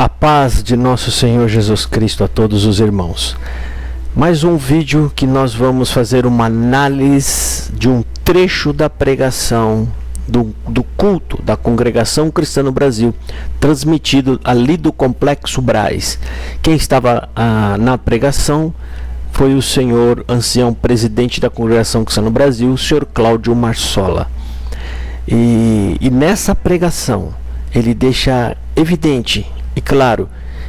A paz de nosso Senhor Jesus Cristo a todos os irmãos. Mais um vídeo que nós vamos fazer uma análise de um trecho da pregação do culto da Congregação Cristã no Brasil, transmitido ali do Complexo Braz. Quem estava na pregação foi o senhor ancião presidente da Congregação Cristã no Brasil, o senhor Cláudio Marsola. E nessa pregação ele deixa evidente e claro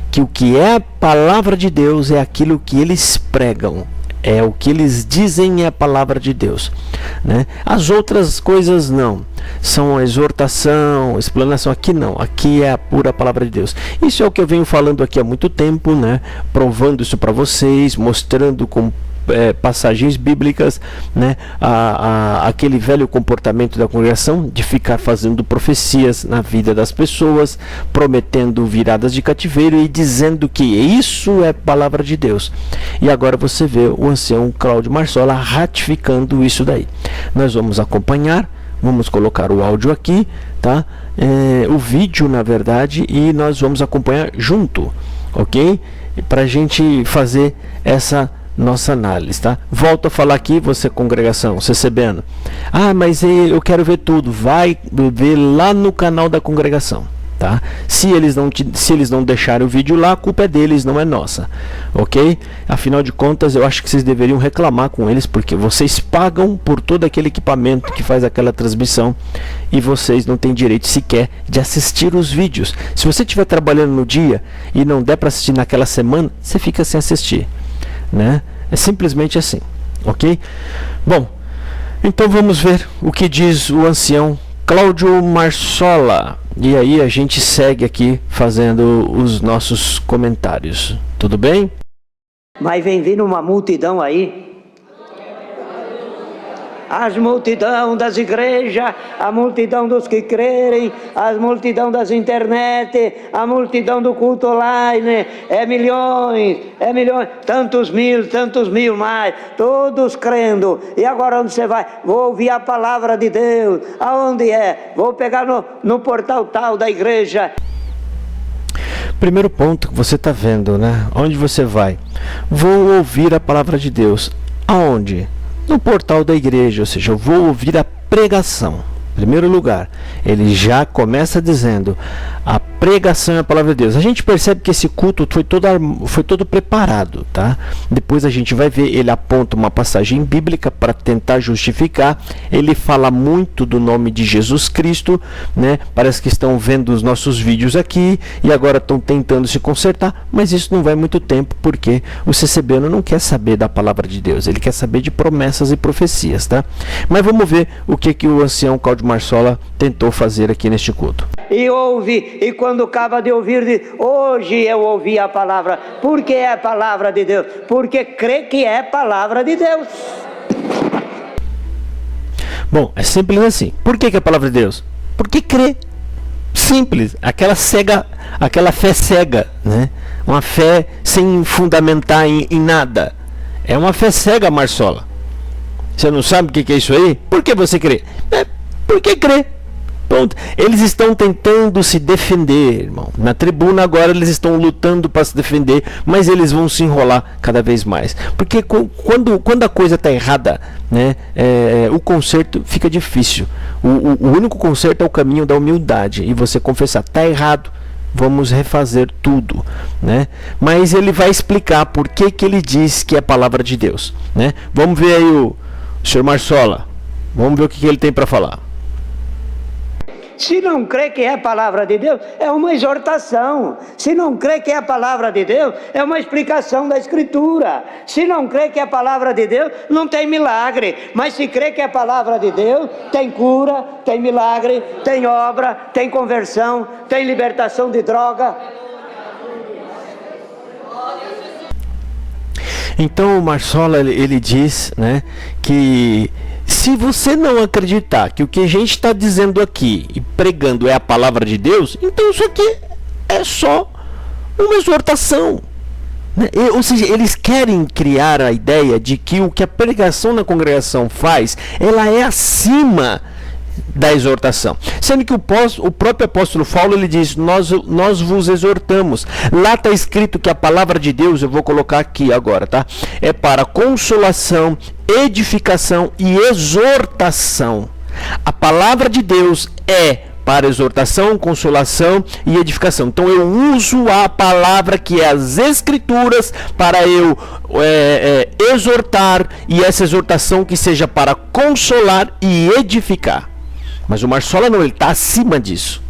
que o que é a palavra de Deus é aquilo que eles pregam, é o que eles dizem é a palavra de Deus, né? As outras coisas não, são a exortação, explanação. Aqui não, aqui é a pura palavra de Deus. Isso é o que eu venho falando aqui há muito tempo, né? Provando isso para vocês, mostrando com passagens bíblicas, né? Aquele velho comportamento da congregação de ficar fazendo profecias na vida das pessoas, prometendo viradas de cativeiro e dizendo que isso é palavra de Deus. E agora você vê o ancião Cláudio Marsola ratificando isso daí. Nós vamos acompanhar, vamos colocar o áudio aqui, tá? O vídeo, na verdade, e nós vamos acompanhar junto, ok? Para a gente fazer essa nossa análise, tá? Volto a falar aqui, você congregação, CCBano. Mas eu quero ver tudo. Vai ver lá no canal da congregação, tá? Se eles não deixarem o vídeo lá, a culpa é deles, não é nossa, ok? Afinal de contas, eu acho que vocês deveriam reclamar com eles, porque vocês pagam por todo aquele equipamento que faz aquela transmissão e vocês não têm direito sequer de assistir os vídeos. Se você estiver trabalhando no dia e não der para assistir naquela semana, você fica sem assistir, né? É simplesmente assim, ok? Bom, então vamos ver o que diz o ancião Cláudio Marsola. E aí a gente segue aqui fazendo os nossos comentários. Tudo bem? Mas vem vindo uma multidão aí. As multidão das igrejas, a multidão dos que crerem, a multidão das internet, a multidão do culto online, é milhões, tantos mil mais, todos crendo. E agora onde você vai? Vou ouvir a palavra de Deus. Aonde é? Vou pegar no portal tal da igreja. Primeiro ponto que você está vendo, né? Onde você vai? Vou ouvir a palavra de Deus. Aonde? No portal da igreja, ou seja, eu vou ouvir a pregação. Em primeiro lugar, ele já começa dizendo: a pregação é a palavra de Deus. A gente percebe que esse culto foi todo preparado, tá? Depois a gente vai ver, ele aponta uma passagem bíblica para tentar justificar. Ele fala muito do nome de Jesus Cristo, né? Parece que estão vendo os nossos vídeos aqui e agora estão tentando se consertar, mas isso não vai muito tempo, porque o CCBano não quer saber da palavra de Deus, ele quer saber de promessas e profecias, tá? Mas vamos ver o que o ancião Cláudio Marsola tentou fazer aqui neste culto. E ouve, e quando acaba de ouvir, diz: hoje eu ouvi a palavra. Por que é a palavra de Deus? Porque crê que é palavra de Deus. Bom, é simples assim. Por que é a palavra de Deus? Porque crê. Simples. Aquela fé cega, né? Uma fé sem fundamentar em nada. É uma fé cega, Marsola. Você não sabe o que é isso aí? Por que você crê? Porque crê. Pronto. Eles estão tentando se defender, irmão. Na tribuna agora eles estão lutando para se defender, mas eles vão se enrolar cada vez mais. Porque quando a coisa está errada, né, o conserto fica difícil. O único conserto é o caminho da humildade. E você confessar: está errado, vamos refazer tudo, né? Mas ele vai explicar por que ele diz que é a palavra de Deus, né? Vamos ver aí o senhor Marsola. Vamos ver o que ele tem para falar. Se não crê que é a palavra de Deus, é uma exortação. Se não crê que é a palavra de Deus, é uma explicação da Escritura. Se não crê que é a palavra de Deus, não tem milagre. Mas se crê que é a palavra de Deus, tem cura, tem milagre, tem obra, tem conversão, tem libertação de droga. Então o Marsola ele diz, né, que se você não acreditar que o que a gente está dizendo aqui e pregando é a palavra de Deus, então isso aqui é só uma exortação, né? Ou seja, eles querem criar a ideia de que o que a pregação na congregação faz, ela é acima da exortação. Sendo que o próprio apóstolo Paulo, ele diz, nós vos exortamos. Lá está escrito que a palavra de Deus, eu vou colocar aqui agora, tá? É para consolação, edificação e exortação. A palavra de Deus é para exortação, consolação e edificação. Então eu uso a palavra que é as Escrituras para eu exortar, e essa exortação que seja para consolar e edificar. Mas o Marsola não, ele está acima disso.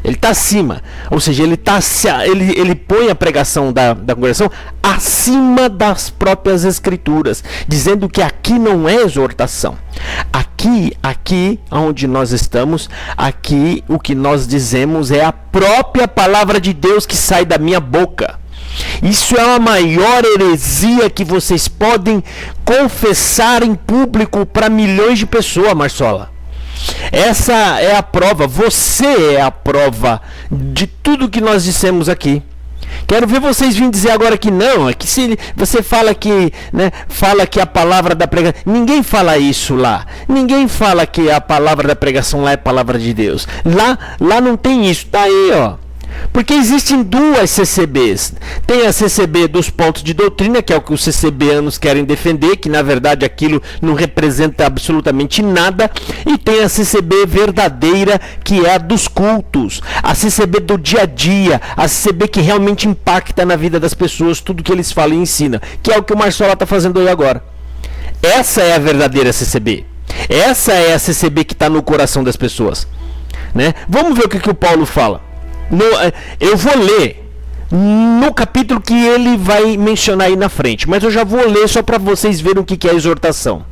Ele está acima, ou seja, ele põe a pregação da congregação acima das próprias Escrituras, dizendo que aqui não é exortação. Aqui onde nós estamos, aqui o que nós dizemos é a própria palavra de Deus que sai da minha boca. Isso é a maior heresia que vocês podem confessar em público para milhões de pessoas, Marsola. Essa é a prova, você é a prova de tudo que nós dissemos aqui. Quero ver vocês virem dizer agora que não, é que se você fala que, né, fala que a palavra da pregação, ninguém fala isso lá. Ninguém fala que a palavra da pregação lá é palavra de Deus. Lá não tem isso, tá aí, ó. Porque existem duas CCBs. Tem a CCB dos pontos de doutrina, que é o que os CCBanos querem defender, que na verdade aquilo não representa absolutamente nada. E tem a CCB verdadeira, que é a dos cultos. A CCB do dia a dia. A CCB que realmente impacta na vida das pessoas, tudo que eles falam e ensinam. Que é o que o Marsola está fazendo aí agora. Essa é a verdadeira CCB. Essa é a CCB que está no coração das pessoas, né? Vamos ver o que o Paulo fala. Eu vou ler no capítulo que ele vai mencionar aí na frente, mas eu já vou ler só para vocês verem o que é a exortação.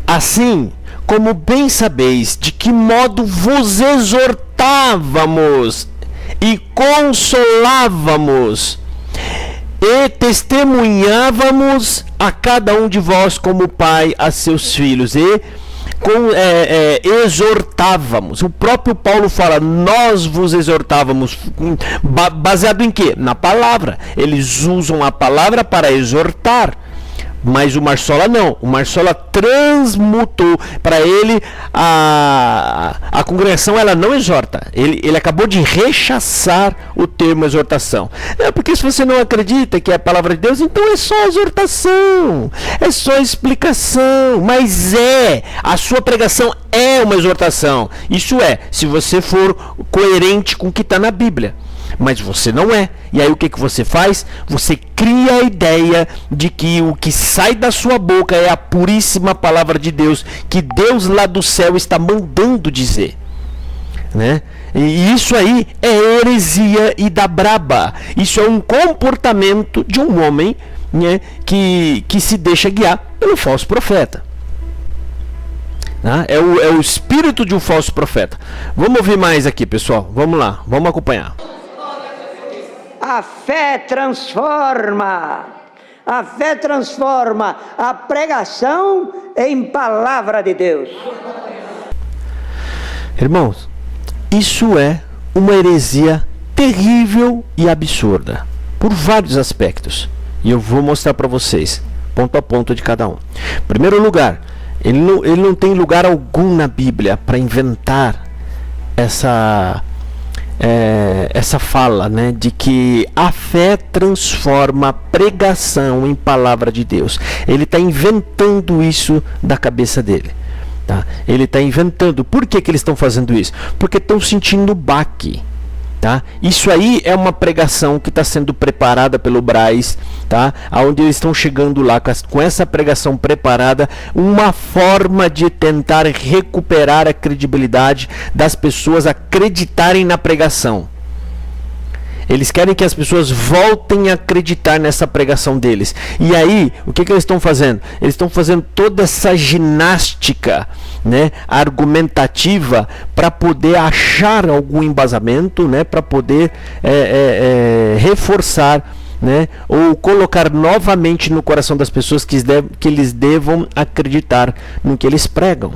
Assim, como bem sabeis de que modo vos exortávamos e consolávamos e testemunhávamos a cada um de vós como pai a seus filhos, e exortávamos. O próprio Paulo fala, nós vos exortávamos, baseado em quê? Na palavra. Eles usam a palavra para exortar. Mas o Marsola não. O Marsola transmutou. Para ele, a congregação ela não exorta. Ele acabou de rechaçar o termo exortação. Porque se você não acredita que é a palavra de Deus, então é só exortação. É só explicação. Mas a sua pregação é uma exortação. Isso é, se você for coerente com o que está na Bíblia. Mas você não é. E aí o que você faz? Você cria a ideia de que o que sai da sua boca é a puríssima palavra de Deus, que Deus lá do céu está mandando dizer, né? E isso aí é heresia e da braba. Isso é um comportamento de um homem, né, que se deixa guiar pelo falso profeta. É o espírito de um falso profeta. Vamos ouvir mais aqui, pessoal. Vamos lá, vamos acompanhar. A fé transforma. A fé transforma a pregação em palavra de Deus. Irmãos, isso é uma heresia terrível e absurda, por vários aspectos. E eu vou mostrar para vocês, ponto a ponto de cada um. Em primeiro lugar, ele não tem lugar algum na Bíblia para inventar essa fala, né, de que a fé transforma a pregação em palavra de Deus. Ele está inventando isso da cabeça dele, tá? Ele está inventando. Por que eles estão fazendo isso? Porque estão sentindo baque, tá? Isso aí é uma pregação que está sendo preparada pelo Braz, tá? Onde eles estão chegando lá com essa pregação preparada, uma forma de tentar recuperar a credibilidade das pessoas acreditarem na pregação. Eles querem que as pessoas voltem a acreditar nessa pregação deles. E aí, o que eles estão fazendo? Eles estão fazendo toda essa ginástica, né, argumentativa, para poder achar algum embasamento, né, para poder reforçar, né, ou colocar novamente no coração das pessoas que eles devam acreditar no que eles pregam.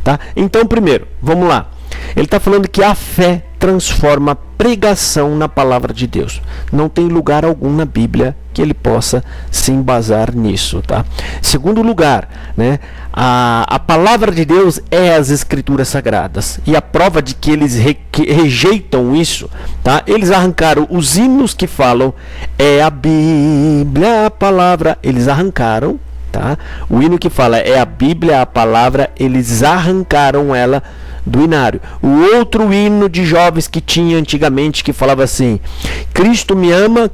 Tá? Então, primeiro, vamos lá. Ele está falando que a fé transforma pregação na palavra de Deus. Não tem lugar algum na Bíblia que ele possa se embasar nisso, tá? Segundo lugar, né, a palavra de Deus é as Escrituras Sagradas, e a prova de que eles rejeitam isso, tá? Eles arrancaram os hinos que falam é a Bíblia, a palavra, eles arrancaram, tá? O hino que fala é a Bíblia, a palavra, eles arrancaram ela do hinário. O outro hino de jovens que tinha antigamente, que falava assim: Cristo me ama,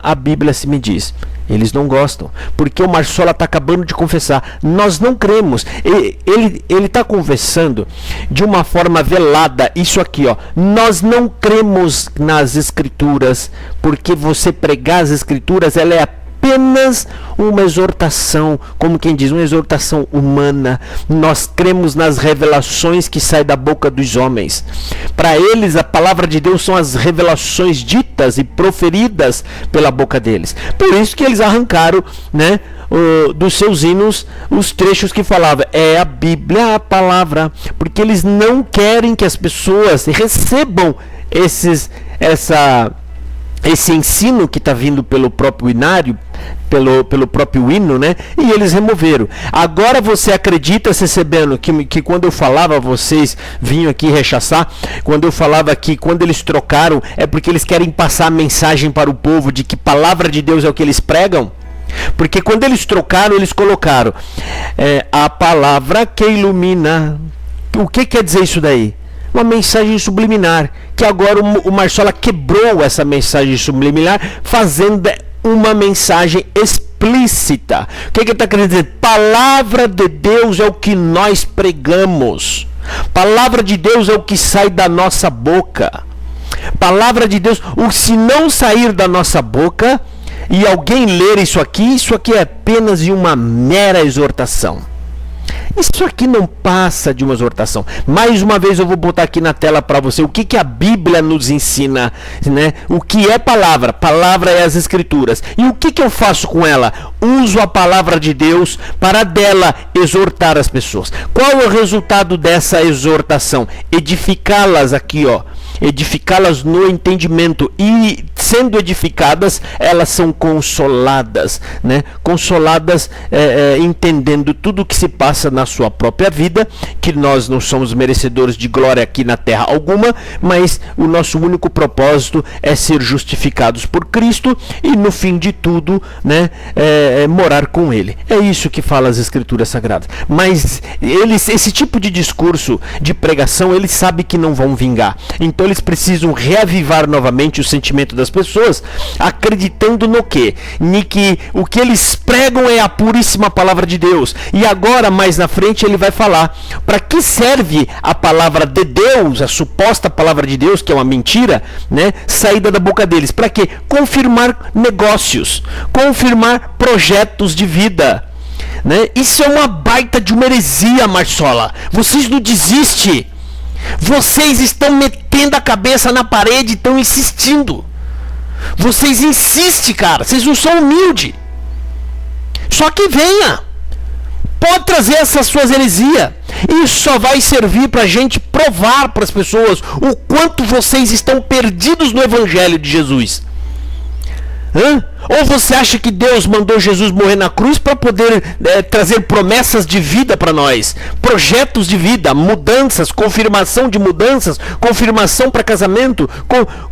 a Bíblia se me diz. Eles não gostam, porque o Marsola está acabando de confessar: nós não cremos. Ele está confessando de uma forma velada isso aqui, ó: nós não cremos nas Escrituras, porque você pregar as Escrituras, ela é apenas uma exortação, como quem diz, uma exortação humana. Nós cremos nas revelações que saem da boca dos homens. Para eles, a palavra de Deus são as revelações ditas e proferidas pela boca deles. Por isso que eles arrancaram, né, dos seus hinos os trechos que falavam é a Bíblia, a palavra, porque eles não querem que as pessoas recebam esse ensino que está vindo pelo próprio hinário, pelo próprio hino, né? E eles removeram. Agora você acredita, recebendo, que quando eu falava, vocês vinham aqui rechaçar, quando eu falava que quando eles trocaram, é porque eles querem passar a mensagem para o povo de que palavra de Deus é o que eles pregam? Porque quando eles trocaram, eles colocaram a palavra que ilumina. O que quer dizer isso daí? Uma mensagem subliminar, que agora o Marsola quebrou essa mensagem subliminar, fazendo uma mensagem explícita. O que ele está querendo dizer? Palavra de Deus é o que nós pregamos. Palavra de Deus é o que sai da nossa boca. Palavra de Deus, se não sair da nossa boca e alguém ler isso aqui é apenas uma mera exortação. Isso aqui não passa de uma exortação. Mais uma vez eu vou botar aqui na tela para você o que a Bíblia nos ensina, né? O que é palavra? Palavra é as Escrituras. E o que eu faço com ela? Uso a palavra de Deus para dela exortar as pessoas. Qual é o resultado dessa exortação? Edificá-las aqui, ó. Edificá-las no entendimento, e sendo edificadas, elas são consoladas, né? Consoladas, entendendo tudo o que se passa na sua própria vida, que nós não somos merecedores de glória aqui na terra alguma, mas o nosso único propósito é ser justificados por Cristo e no fim de tudo, né, morar com Ele. É isso que fala as Escrituras Sagradas. Mas esse tipo de discurso, de pregação, eles sabem que não vão vingar. Então eles precisam reavivar novamente o sentimento das pessoas, acreditando no quê? Que o que eles pregam é a puríssima palavra de Deus. E agora, mais na frente, ele vai falar para que serve a palavra de Deus, a suposta palavra de Deus, que é uma mentira, né, saída da boca deles. Para quê? Confirmar negócios, confirmar projetos de vida, né? Isso é uma baita de uma heresia, Marsola. Vocês não desistem. Vocês estão metendo a cabeça na parede e estão insistindo. Vocês insistem, cara. Vocês não são humildes. Só que venha. Pode trazer essas suas heresias. Isso só vai servir para a gente provar para as pessoas o quanto vocês estão perdidos no Evangelho de Jesus. Ou você acha que Deus mandou Jesus morrer na cruz para poder trazer promessas de vida para nós, projetos de vida, mudanças, confirmação de mudanças, confirmação para casamento,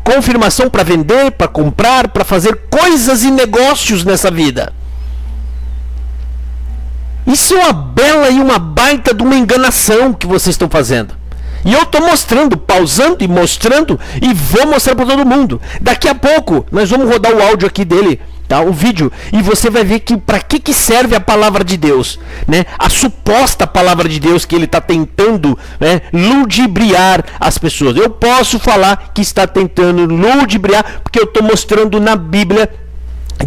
confirmação para vender, para comprar, para fazer coisas e negócios nessa vida? Isso é uma bela e uma baita de uma enganação que vocês estão fazendo. E eu estou mostrando, pausando e mostrando, e vou mostrar para todo mundo. Daqui a pouco nós vamos rodar o áudio aqui dele, tá? O vídeo, e você vai ver que para que serve a palavra de Deus, né? A suposta palavra de Deus que ele está tentando, né, ludibriar as pessoas. Eu posso falar que está tentando ludibriar porque eu estou mostrando na Bíblia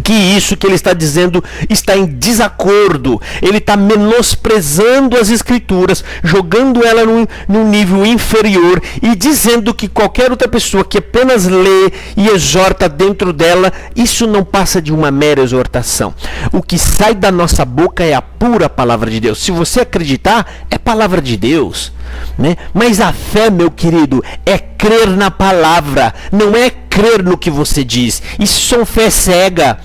que isso que ele está dizendo está em desacordo. Ele está menosprezando as Escrituras, jogando ela num nível inferior e dizendo que qualquer outra pessoa que apenas lê e exorta dentro dela, isso não passa de uma mera exortação. O que sai da nossa boca é a pura palavra de Deus. Se você acreditar, é palavra de Deus. né? Mas a fé, meu querido, é crer na palavra, não é crer no que você diz. Isso são fé cega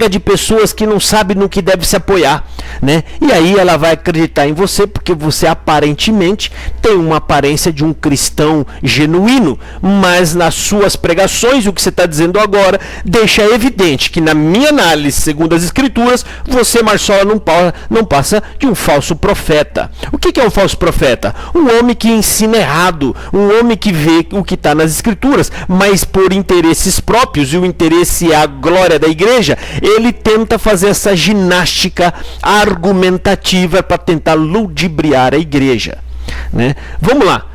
de pessoas que não sabem no que deve se apoiar, né? E aí ela vai acreditar em você porque você aparentemente tem uma aparência de um cristão genuíno, mas nas suas pregações, o que você está dizendo agora deixa evidente que, na minha análise, segundo as escrituras, você, Marsola, não passa de um falso profeta. O que é um falso profeta? Um homem que ensina errado, um homem que vê o que está nas escrituras, mas por interesses próprios, e o interesse é a glória da igreja, ele tenta fazer essa ginástica argumentativa para tentar ludibriar a igreja, né? Vamos lá,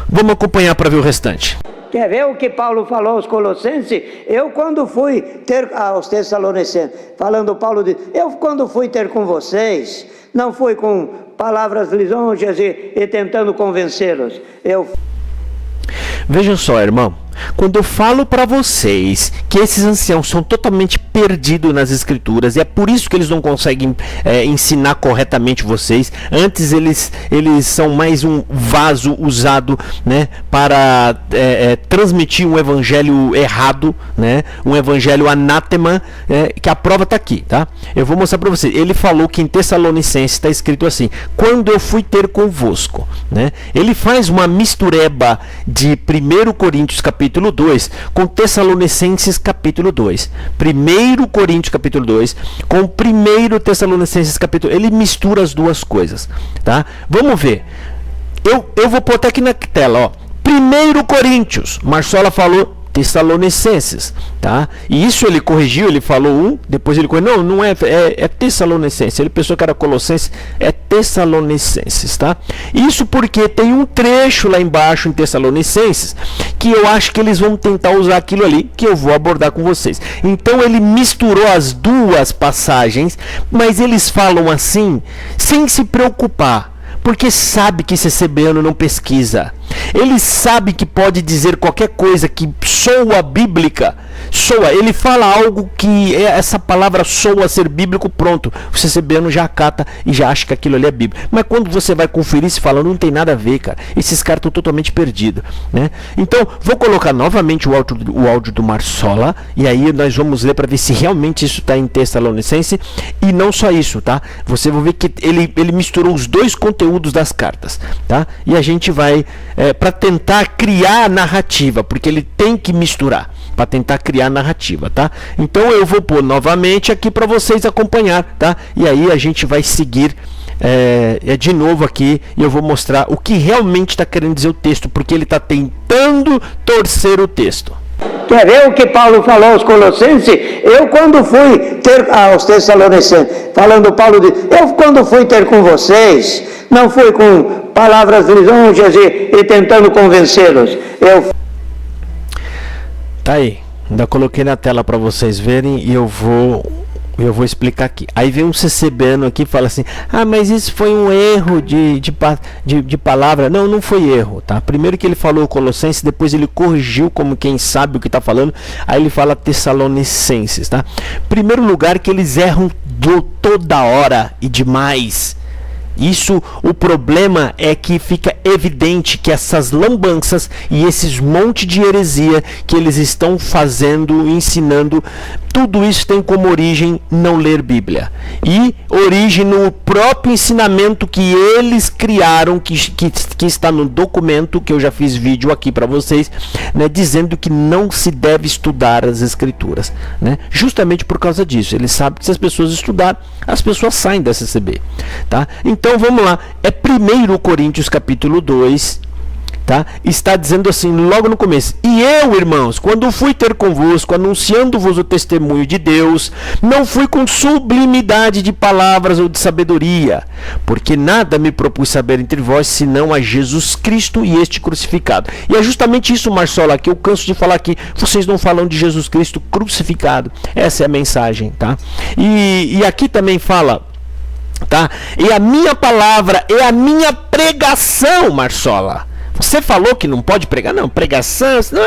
vamos acompanhar para ver o restante. Quer ver o que Paulo falou aos Colossenses? Eu quando fui ter aos Tessalonicenses, falando Paulo diz, eu quando fui ter com vocês, não fui com palavras lisonjas e tentando convencê-los. Vejam só, irmão, quando eu falo para vocês que esses anciãos são totalmente perdidos nas escrituras, e é por isso que eles não conseguem ensinar corretamente vocês, antes eles são mais um vaso usado, né, para transmitir um evangelho errado, né, um evangelho anátema, que a prova está aqui, tá? Eu vou mostrar para vocês. Ele falou que em Tessalonicenses está escrito assim, quando eu fui ter convosco, né? Ele faz uma mistureba de 1 Coríntios capítulo 2 com Tessalonicenses capítulo 2. 1 Coríntios capítulo 2 com 1 Tessalonicenses capítulo 2. Ele mistura as duas coisas, tá? Vamos ver. Eu vou pôr até aqui na tela, ó. 1 Coríntios, Marsola falou Tessalonicenses, tá? E isso ele corrigiu, ele falou um, depois ele corrigiu, não é Tessalonicenses, ele pensou que era Colossenses, é Tessalonicenses, tá? Isso porque tem um trecho lá embaixo em Tessalonicenses que eu acho que eles vão tentar usar aquilo ali, que eu vou abordar com vocês. Então ele misturou as duas passagens, mas eles falam assim, sem se preocupar, porque sabe que CCBano não pesquisa. Ele sabe que pode dizer qualquer coisa que soa bíblica. Ele fala algo que essa palavra soa ser bíblico, pronto. O CCBano já acata e já acha que aquilo ali é bíblico. Mas quando você vai conferir, se fala, não tem nada a ver, cara. Esses caras estão totalmente perdidos, né? Então, vou colocar novamente o áudio do Marsola. E aí nós vamos ler para ver se realmente isso está em Tessalonicense. E não só isso, tá? Você vai ver que ele misturou os dois conteúdos das cartas, tá? E a gente vai para tentar criar a narrativa, porque ele tem que misturar para tentar criar a narrativa, tá? Então eu vou pôr novamente aqui para vocês acompanhar, tá? E aí a gente vai seguir de novo aqui e eu vou mostrar o que realmente está querendo dizer o texto, porque ele está tentando torcer o texto. Quer ver o que Paulo falou aos Colossenses? Eu quando fui ter aos Tessalonicenses, falando Paulo diz, eu quando fui ter com vocês, não fui com palavras lisonjas e tentando convencê-los. Tá aí, ainda coloquei na tela para vocês verem e eu vou explicar aqui. Aí vem um CCBano aqui e fala assim, mas isso foi um erro de palavra. Não foi erro, tá? Primeiro que ele falou Colossenses, depois ele corrigiu como quem sabe o que está falando, aí ele fala Tessalonicenses, tá? Primeiro lugar que eles erram toda hora e demais. Isso, o problema é que fica evidente que essas lambanças e esses monte de heresia que eles estão fazendo, ensinando, tudo isso tem como origem não ler Bíblia. E origem no próprio ensinamento que eles criaram, que está no documento, que eu já fiz vídeo aqui para vocês, né, dizendo que não se deve estudar as Escrituras, né? Justamente por causa disso. Eles sabem que se as pessoas estudarem, as pessoas saem da CCB, tá? Então vamos lá, é 1 Coríntios capítulo 2, tá? Está dizendo assim, logo no começo, e eu, irmãos, quando fui ter convosco, anunciando-vos o testemunho de Deus, não fui com sublimidade de palavras ou de sabedoria, porque nada me propus saber entre vós, senão a Jesus Cristo e este crucificado. E é justamente isso, Marsola, que eu canso de falar aqui, vocês não falam de Jesus Cristo crucificado. Essa é a mensagem, tá? E aqui também fala, tá? E a minha palavra é a minha pregação, Marsola. Você falou que não pode pregar? Não, pregação não,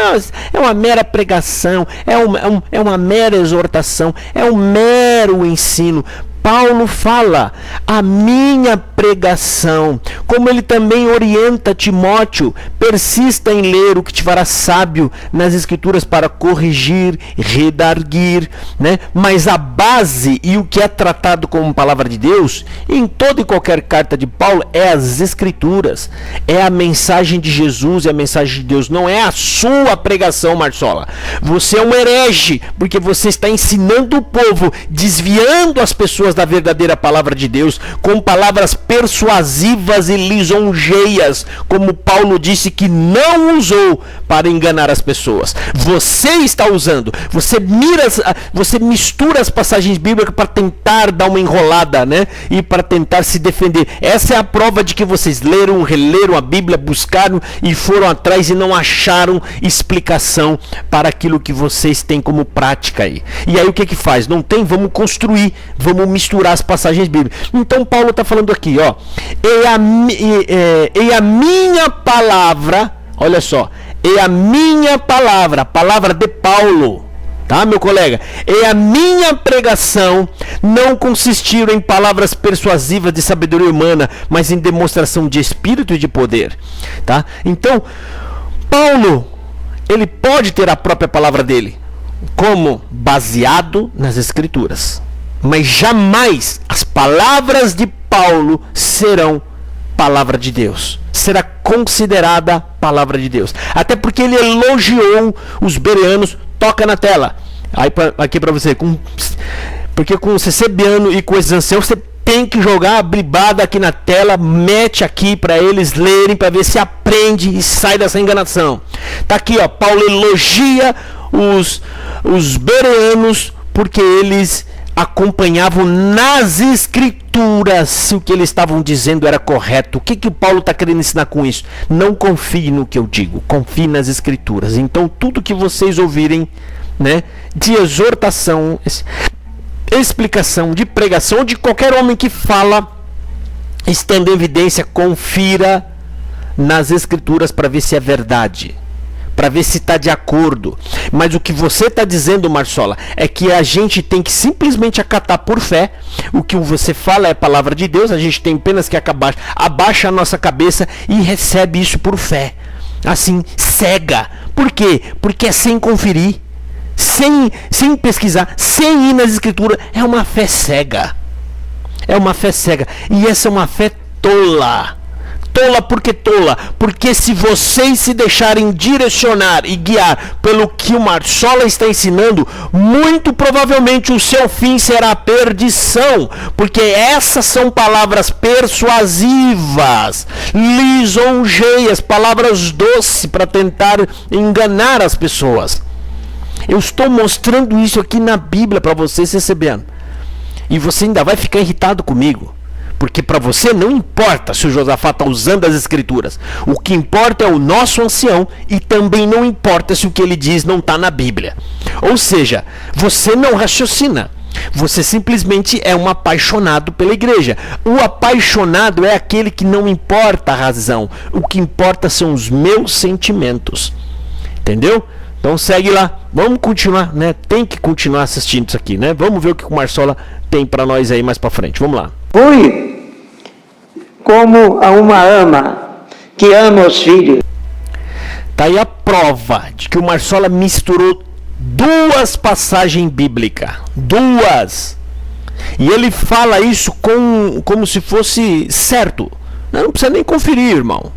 é uma mera pregação, é uma mera exortação, é um mero ensino. Paulo fala, a minha pregação, como ele também orienta Timóteo, persista em ler o que te fará sábio nas escrituras para corrigir, redarguir, né? Mas a base e o que é tratado como palavra de Deus, em toda e qualquer carta de Paulo, é as escrituras, é a mensagem de Jesus e a mensagem de Deus, não é a sua pregação, Marsola. Você é um herege, porque você está ensinando o povo, desviando as pessoas da verdadeira palavra de Deus, com palavras persuasivas e lisonjeias, como Paulo disse que não usou para enganar as pessoas. Você está usando, você mistura as passagens bíblicas para tentar dar uma enrolada, né? E para tentar se defender. Essa é a prova de que vocês leram, releram a Bíblia, buscaram e foram atrás e não acharam explicação para aquilo que vocês têm como prática aí. E aí o que faz? Não tem? Vamos construir, vamos misturar as passagens bíblicas. Então Paulo está falando aqui, ó, e a minha palavra, olha só, e a minha palavra, a palavra de Paulo, tá, meu colega? E a minha pregação não consistiram em palavras persuasivas de sabedoria humana, mas em demonstração de espírito e de poder, tá? Então, Paulo, ele pode ter a própria palavra dele, como baseado nas escrituras, mas jamais as palavras de Paulo serão palavra de Deus, será considerada palavra de Deus, até porque ele elogiou os bereanos. Toca na tela aí aqui para você, porque com o Cecebiano e com o Exancel você tem que jogar a bribada aqui na tela, mete aqui para eles lerem, para ver se aprende e sai dessa enganação. Tá aqui, ó, Paulo elogia os bereanos porque eles acompanhavam nas escrituras se o que eles estavam dizendo era correto. O que Paulo está querendo ensinar com isso? Não confie no que eu digo, confie nas escrituras. Então tudo que vocês ouvirem, né, de exortação, explicação, de pregação, de qualquer homem que fala, estando em evidência, confira nas escrituras para ver se é verdade, para ver se está de acordo. Mas o que você está dizendo, Marsola, é que a gente tem que simplesmente acatar por fé. O que você fala é palavra de Deus, a gente tem apenas que abaixa a nossa cabeça e recebe isso por fé, assim, cega. Por quê? Porque é sem conferir, sem pesquisar, sem ir nas escrituras. É uma fé cega, é uma fé cega, e essa é uma fé tola. Tola, porque tola? Porque se vocês se deixarem direcionar e guiar pelo que o Marsola está ensinando, muito provavelmente o seu fim será a perdição, porque essas são palavras persuasivas, lisonjeias, palavras doces para tentar enganar as pessoas. Eu estou mostrando isso aqui na Bíblia para vocês recebendo, e você ainda vai ficar irritado comigo. Porque para você não importa se o Josafá está usando as escrituras. O que importa é o nosso ancião, e também não importa se o que ele diz não está na Bíblia. Ou seja, você não raciocina. Você simplesmente é um apaixonado pela igreja. O apaixonado é aquele que não importa a razão. O que importa são os meus sentimentos. Entendeu? Então segue lá. Vamos continuar, né? Tem que continuar assistindo isso aqui, né? Vamos ver o que o Marsola tem para nós aí mais para frente. Vamos lá. Fui como a uma ama que ama os filhos. Tá aí a prova de que o Marsola misturou duas passagens bíblicas. Duas. E ele fala isso como se fosse certo. Não precisa nem conferir, irmão.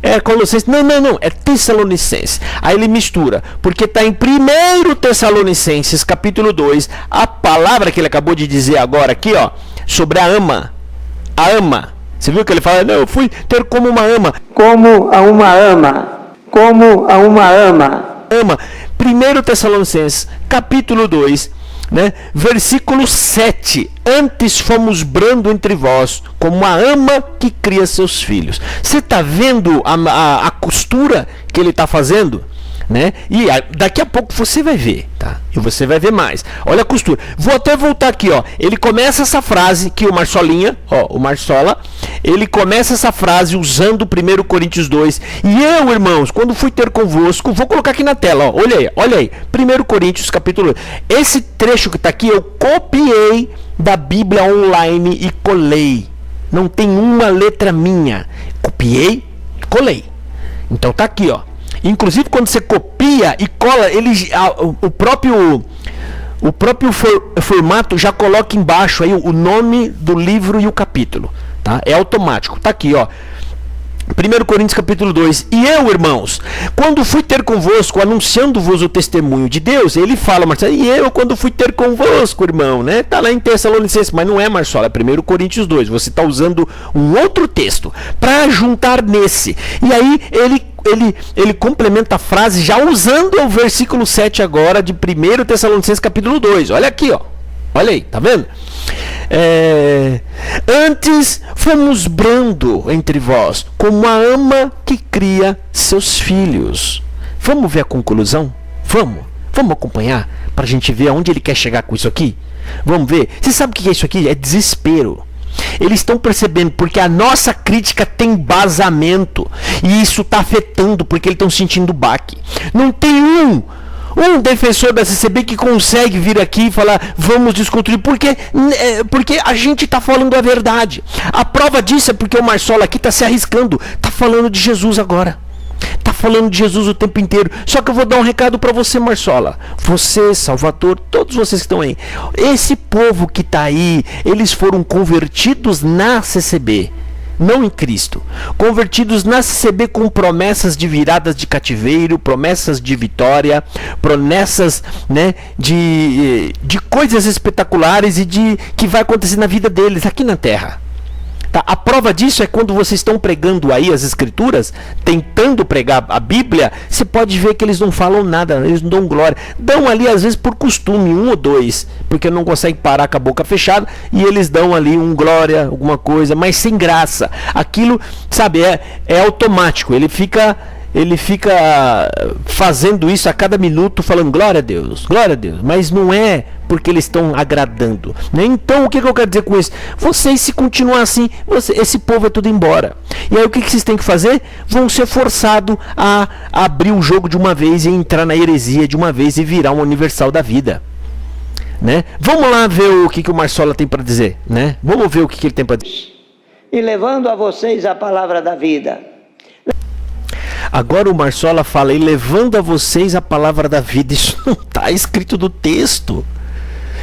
É Colossenses. Não. É Tessalonicenses. Aí ele mistura. Porque está em 1 Tessalonicenses, capítulo 2. A palavra que ele acabou de dizer agora aqui, ó. Sobre a ama. A ama. Você viu que ele fala? Não, eu fui ter como uma ama. Como a uma ama. Como a uma ama. Ama. 1 Tessalonicenses, capítulo 2. Né? Versículo 7. Antes fomos brando entre vós, como a ama que cria seus filhos. Você está vendo a costura que ele está fazendo? né? E daqui a pouco você vai ver, tá? E você vai ver mais. Olha a costura. Vou até voltar aqui, ó. Ele começa essa frase que o Marsolinha, ó, o Marsola, ele começa essa frase usando 1 Coríntios 2. E eu, irmãos, quando fui ter convosco, vou colocar aqui na tela, ó. Olha aí. 1 Coríntios capítulo 2. Esse trecho que tá aqui eu copiei da Bíblia online e colei. Não tem uma letra minha. Copiei, colei. Então tá aqui, ó. Inclusive quando você copia e cola, o próprio formato já coloca embaixo aí o nome do livro e o capítulo, tá? É automático. Tá aqui, ó. 1 Coríntios capítulo 2. E eu, irmãos, quando fui ter convosco, anunciando-vos o testemunho de Deus, ele fala, Marcelo, e eu quando fui ter convosco, irmão, né? Tá lá em Tessalonicenses, mas não é, Marcelo, é 1 Coríntios 2. Você está usando um outro texto para juntar nesse. E aí ele complementa a frase já usando o versículo 7 agora de 1 Tessalonicenses capítulo 2. Olha aqui, ó. Olha aí, tá vendo? Antes fomos brando entre vós, como a ama que cria seus filhos. Vamos ver a conclusão? Vamos acompanhar para a gente ver aonde ele quer chegar com isso aqui? Vamos ver? Você sabe o que é isso aqui? É desespero. Eles estão percebendo porque a nossa crítica tem embasamento e isso está afetando porque eles estão sentindo baque. Não tem um defensor da CCB que consegue vir aqui e falar vamos desconstruir, porque a gente está falando a verdade. A prova disso é porque o Marsola aqui está se arriscando, está falando de Jesus agora, está falando de Jesus o tempo inteiro. Só que eu vou dar um recado para você, Marsola, você, Salvador, todos vocês que estão aí, esse povo que está aí, eles foram convertidos na CCB, não em Cristo, convertidos na CCB com promessas de viradas de cativeiro, promessas de vitória, promessas, né, de coisas espetaculares e de que vai acontecer na vida deles aqui na terra. Tá? A prova disso é quando vocês estão pregando aí as escrituras, tentando pregar a Bíblia, você pode ver que eles não falam nada, eles não dão glória. Dão ali às vezes por costume, um ou dois, porque não conseguem parar com a boca fechada, e eles dão ali um glória, alguma coisa, mas sem graça. Aquilo, sabe, é automático, ele fica fazendo isso a cada minuto, falando glória a Deus, mas não é porque eles estão agradando, né? Então o que eu quero dizer com isso? Vocês, se continuar assim, esse povo é tudo embora. E aí o que vocês têm que fazer? Vão ser forçados a abrir o jogo de uma vez e entrar na heresia de uma vez e virar um universal da vida, né? Vamos lá ver o que o Marsola tem para dizer, né? Vamos ver o que ele tem para dizer. E levando a vocês a palavra da vida. Agora o Marsola fala, e levando a vocês a palavra da vida. Isso não está escrito no texto.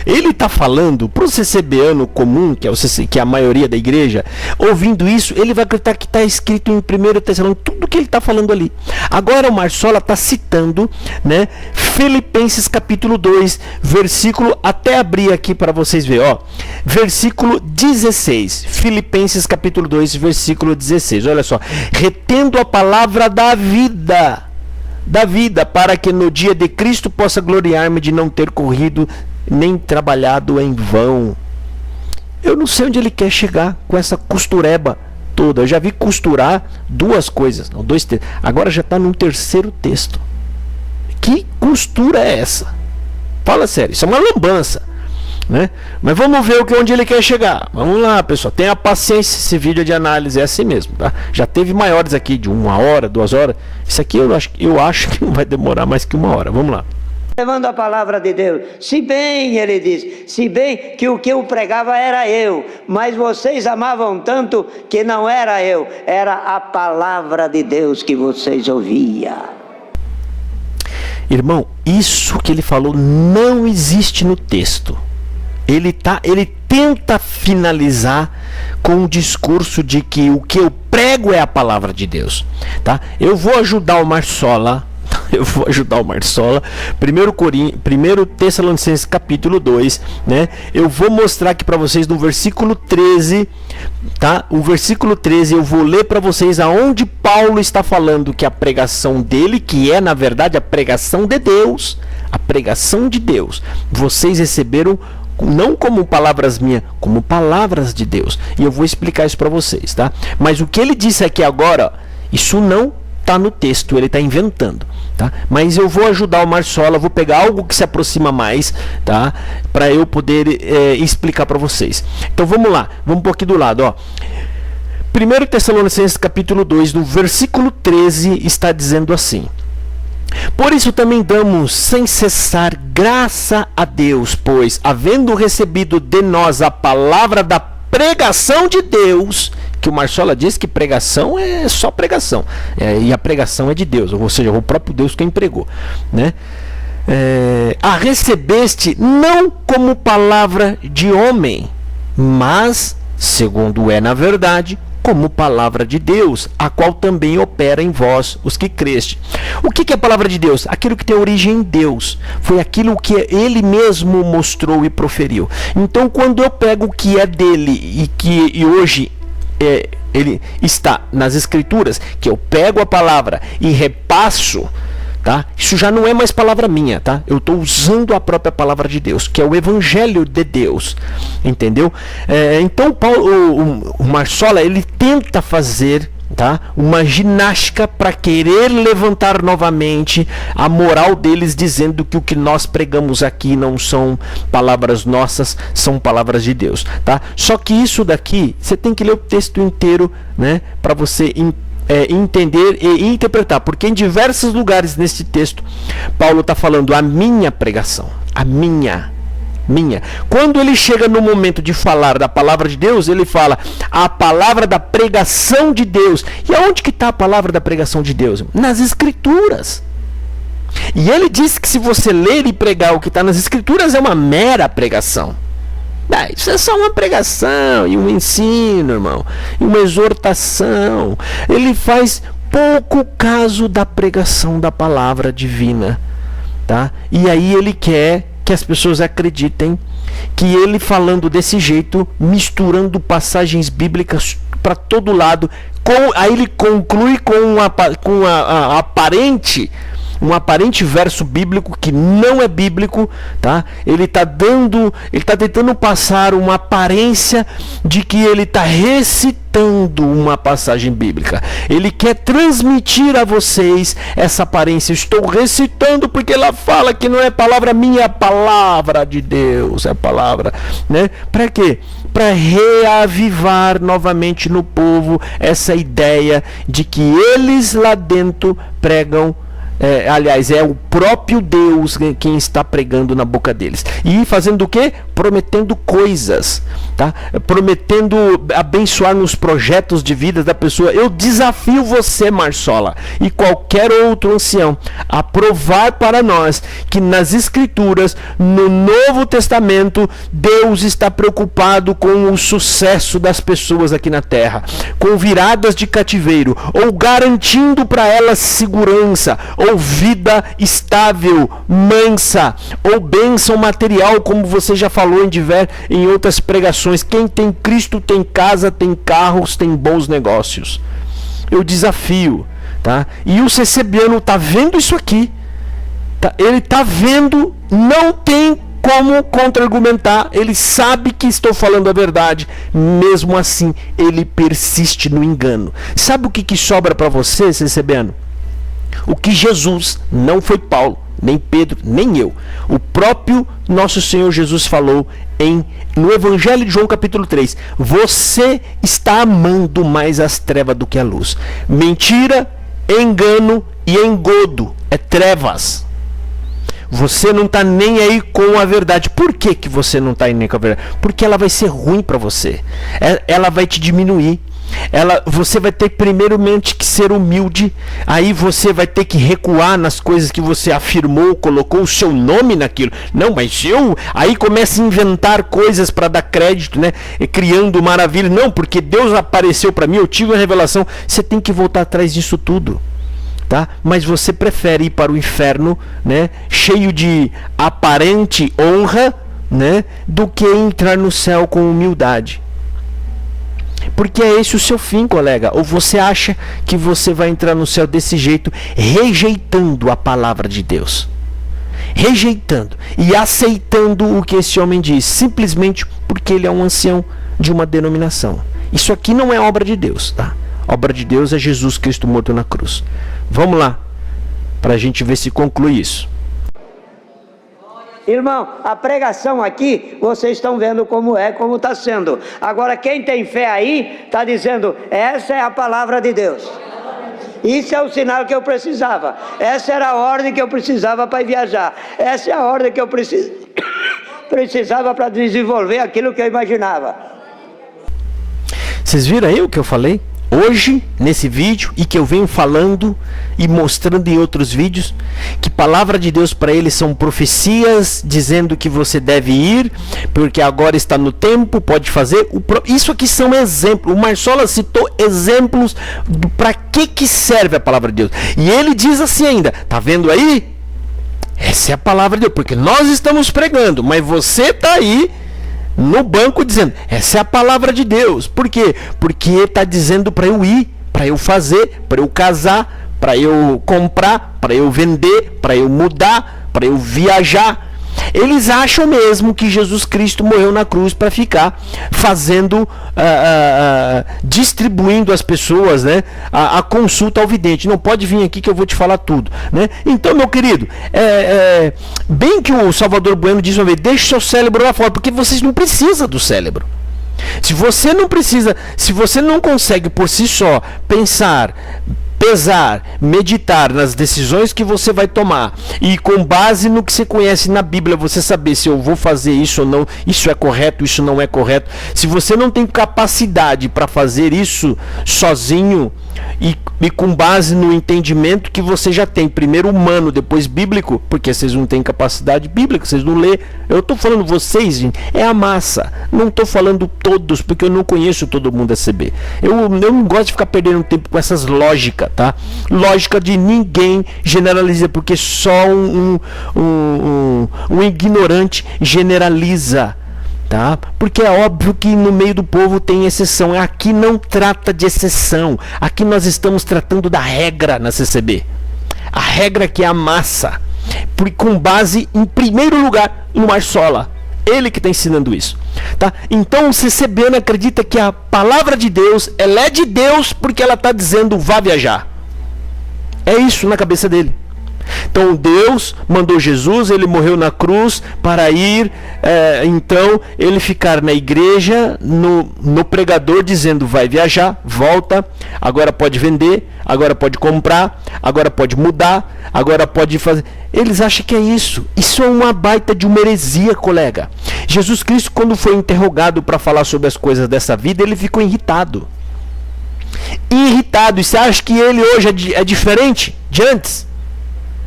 Ele está falando para o CCBano comum, que é a maioria da igreja, ouvindo isso, ele vai acreditar que está escrito em 1 Tessalonicenses, tudo que ele está falando ali. Agora o Marsola está citando, né, Filipenses capítulo 2, versículo, até abrir aqui para vocês verem, ó, versículo 16, Filipenses capítulo 2, versículo 16, olha só, retendo a palavra da vida, para que no dia de Cristo possa gloriar-me de não ter corrido nem trabalhado em vão. Eu não sei onde ele quer chegar com essa costureba toda. Eu já vi costurar duas coisas, não, dois textos. Agora já está num terceiro texto. Que costura é essa? Fala sério, isso é uma lambança, né? Mas vamos ver onde ele quer chegar. Vamos lá, pessoal, tenha paciência. Esse vídeo de análise é assim mesmo, tá? Já teve maiores aqui de 1 hora, 2 horas. Isso aqui eu acho que não vai demorar mais que 1 hora. Vamos lá. Levando a palavra de Deus, se bem, ele diz, se bem que o que eu pregava era eu, mas vocês amavam tanto que não era eu, era a palavra de Deus que vocês ouviam. Irmão, isso que ele falou não existe no texto. Ele tenta finalizar com o discurso de que o que eu prego é a palavra de Deus, tá? Eu vou ajudar o Marsola. 1 Tessalonicenses capítulo 2, né? Eu vou mostrar aqui para vocês no versículo 13, tá? O versículo 13 eu vou ler para vocês aonde Paulo está falando que a pregação dele, que é na verdade a pregação de Deus, a pregação de Deus, vocês receberam não como palavras minhas, como palavras de Deus. E eu vou explicar isso para vocês, tá? Mas o que ele disse aqui agora, isso não está no texto, ele está inventando, tá? Mas eu vou ajudar o Marçola, vou pegar algo que se aproxima mais, tá? Para eu poder explicar para vocês. Então vamos lá, vamos pôr aqui do lado, ó. 1 Tessalonicenses capítulo 2, no versículo 13, está dizendo assim: por isso também damos sem cessar graça a Deus, pois, havendo recebido de nós a palavra da pregação de Deus, que o Marçola diz que pregação é só pregação, e a pregação é de Deus, ou seja, o próprio Deus quem pregou, né? A recebeste não como palavra de homem, mas, segundo é na verdade, como palavra de Deus, a qual também opera em vós, os que creste. O que é a palavra de Deus? Aquilo que tem origem em Deus. Foi aquilo que ele mesmo mostrou e proferiu. Então, quando eu pego o que é dele e hoje ele está nas Escrituras, que eu pego a palavra e repasso, tá? Isso já não é mais palavra minha, tá? Eu estou usando a própria palavra de Deus, que é o Evangelho de Deus, entendeu? Então o Marçola, ele tenta fazer, tá, uma ginástica para querer levantar novamente a moral deles, dizendo que o que nós pregamos aqui não são palavras nossas, são palavras de Deus, tá? Só que isso daqui, você tem que ler o texto inteiro, né, para você entender e interpretar, porque em diversos lugares nesse texto Paulo está falando a minha pregação, a minha. Quando ele chega no momento de falar da palavra de Deus, ele fala a palavra da pregação de Deus. E aonde que está a palavra da pregação de Deus? Nas Escrituras. E ele diz que se você ler e pregar o que está nas Escrituras é uma mera pregação. Isso é só uma pregação e um ensino, irmão, e uma exortação. Ele faz pouco caso da pregação da palavra divina, tá? E aí ele quer que as pessoas acreditem que ele falando desse jeito, misturando passagens bíblicas para todo lado, aí ele conclui com um aparente verso bíblico que não é bíblico, tá? Ele está tentando passar uma aparência de que ele está recitando uma passagem bíblica. Ele quer transmitir a vocês essa aparência. Estou recitando porque ela fala que não é palavra minha, é a palavra de Deus, é a palavra, né? Para quê? Para reavivar novamente no povo essa ideia de que eles lá dentro pregam, aliás, é o próprio Deus quem está pregando na boca deles. E fazendo o quê? Prometendo coisas, tá? Prometendo abençoar nos projetos de vida da pessoa. Eu desafio você, Marçola, e qualquer outro ancião, a provar para nós que nas Escrituras, no Novo Testamento, Deus está preocupado com o sucesso das pessoas aqui na terra, com viradas de cativeiro, ou garantindo para elas segurança, ou vida estável, mansa, ou bênção material, como você já falou em outras pregações. Quem tem Cristo tem casa, tem carros, tem bons negócios. Eu desafio, tá? E o CCBiano está vendo isso aqui, tá? Ele está vendo, não tem como contra-argumentar, ele sabe que estou falando a verdade, mesmo assim ele persiste no engano. Sabe o que sobra para você, CCBiano? O que Jesus, não foi Paulo, nem Pedro, nem eu, o próprio nosso Senhor Jesus falou no Evangelho de João capítulo 3, você está amando mais as trevas do que a luz. Mentira, engano e engodo é trevas. Você não está nem aí com a verdade. Por que você não está nem com a verdade? Porque ela vai ser ruim para você, ela vai te diminuir. Você vai ter primeiramente que ser humilde, aí você vai ter que recuar nas coisas que você afirmou, colocou o seu nome naquilo. Não, mas aí começa a inventar coisas para dar crédito, né? Criando maravilhas. Não, porque Deus apareceu para mim, eu tive uma revelação. Você tem que voltar atrás disso tudo, tá? Mas você prefere ir para o inferno, né? Cheio de aparente honra, né? Do que entrar no céu com humildade. Porque é esse o seu fim, colega. Ou você acha que você vai entrar no céu desse jeito, rejeitando a palavra de Deus, rejeitando e aceitando o que esse homem diz, simplesmente porque ele é um ancião de uma denominação. Isso aqui não é obra de Deus, tá? Obra de Deus é Jesus Cristo morto na cruz. Vamos lá, para a gente ver se conclui isso. Irmão, a pregação aqui, vocês estão vendo como está sendo. Agora, quem tem fé aí, está dizendo, essa é a palavra de Deus. Isso é o sinal que eu precisava. Essa era a ordem que eu precisava para viajar. Essa é a ordem que eu precisava para desenvolver aquilo que eu imaginava. Vocês viram aí o que eu falei? Hoje, nesse vídeo, e que eu venho falando e mostrando em outros vídeos, que palavra de Deus para eles são profecias dizendo que você deve ir, porque agora está no tempo, pode fazer. Isso aqui são exemplos. O Marsola citou exemplos para que serve a palavra de Deus. E ele diz assim ainda, tá vendo aí? Essa é a palavra de Deus, porque nós estamos pregando, mas você está aí no banco dizendo, essa é a palavra de Deus. Por quê? Porque está dizendo para eu ir, para eu fazer, para eu casar, para eu comprar, para eu vender, para eu mudar, para eu viajar. Eles acham mesmo que Jesus Cristo morreu na cruz para ficar fazendo, distribuindo às pessoas, né, a consulta ao vidente. Não pode vir aqui que eu vou te falar tudo, né? Então, meu querido, bem que o Salvador Bueno diz uma vez, deixe seu cérebro lá fora, porque vocês não precisam do cérebro. Se você não precisa, se você não consegue por si só pensar, pesar, meditar nas decisões que você vai tomar e com base no que você conhece na Bíblia, você saber se eu vou fazer isso ou não, isso é correto, isso não é correto. Se você não tem capacidade para fazer isso sozinho e com base no entendimento que você já tem, primeiro humano, depois bíblico, porque vocês não têm capacidade bíblica, vocês não lê. Eu estou falando vocês, gente, é a massa. Não estou falando todos, porque eu não conheço todo mundo ACB. Eu não gosto de ficar perdendo tempo com essas lógicas, tá? Lógica de ninguém generaliza, porque só um ignorante generaliza, tá? Porque é óbvio que no meio do povo tem exceção. Aqui não trata de exceção. Aqui nós estamos tratando da regra na CCB. A regra que é a massa, com base em primeiro lugar no Marsola. Ele que está ensinando isso, tá? Então o CCBano acredita que a palavra de Deus, ela é de Deus porque ela está dizendo vá viajar. É isso na cabeça dele. Então Deus mandou Jesus, ele morreu na cruz para ir, então ele ficar na igreja, no pregador dizendo vai viajar, volta, agora pode vender, agora pode comprar, agora pode mudar, agora pode fazer. Eles acham que é isso. Isso é uma baita de uma heresia, colega. Jesus Cristo, quando foi interrogado para falar sobre as coisas dessa vida, ele ficou irritado. E você acha que ele hoje é diferente de antes?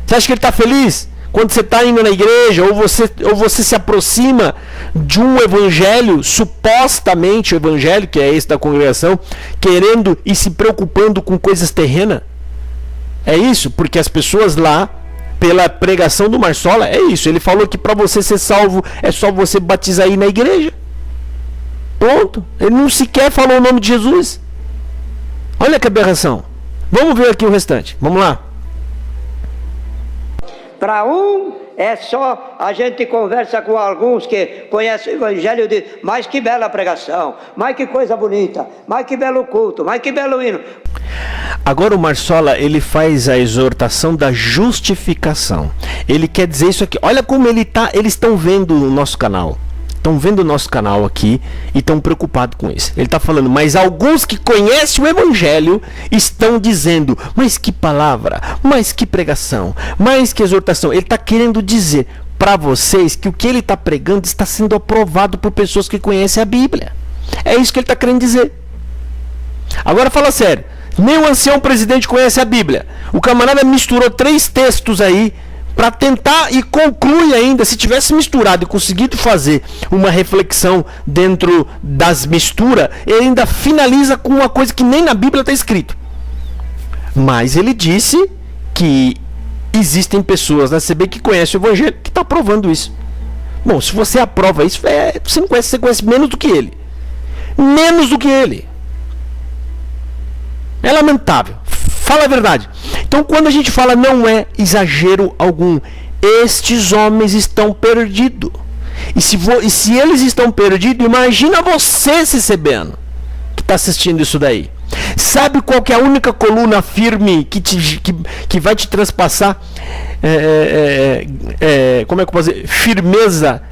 Você acha que ele está feliz quando você está indo na igreja ou você se aproxima de um evangelho, supostamente o evangelho, que é esse da congregação, querendo e se preocupando com coisas terrenas? É isso, porque as pessoas lá, pela pregação do Marsola, é isso. Ele falou que para você ser salvo é só você batizar aí na igreja. Pronto. Ele não sequer falou o nome de Jesus. Olha que aberração. Vamos ver aqui o restante. Vamos lá. Para é só a gente conversa com alguns que conhecem o evangelho e diz, mas que bela pregação, mas que coisa bonita, mas que belo culto, mas que belo hino. Agora o Marsola, ele faz a exortação da justificação. Ele quer dizer isso aqui. Olha como eles estão vendo o nosso canal. Estão vendo o nosso canal aqui e estão preocupados com isso. Ele está falando, mas alguns que conhecem o evangelho estão dizendo, mas que palavra, mas que pregação, mas que exortação. Ele está querendo dizer para vocês que o que ele está pregando está sendo aprovado por pessoas que conhecem a Bíblia. É isso que ele está querendo dizer. Agora fala sério, nem o ancião presidente conhece a Bíblia. O camarada misturou 3 textos aí para tentar e conclui ainda. Se tivesse misturado e conseguido fazer uma reflexão dentro das misturas, ele ainda finaliza com uma coisa que nem na Bíblia está escrito. Mas ele disse que existem pessoas na CB que conhecem o evangelho que está provando isso. Bom, se você aprova isso, você não conhece, você conhece menos do que ele. Menos do que ele. É lamentável. Fala a verdade. Então, quando a gente fala, não é exagero algum. Estes homens estão perdidos. E se eles estão perdidos, imagina você, CCBano, que está assistindo isso daí. Sabe qual que é a única coluna firme que vai te transpassar como é que eu posso dizer? Firmeza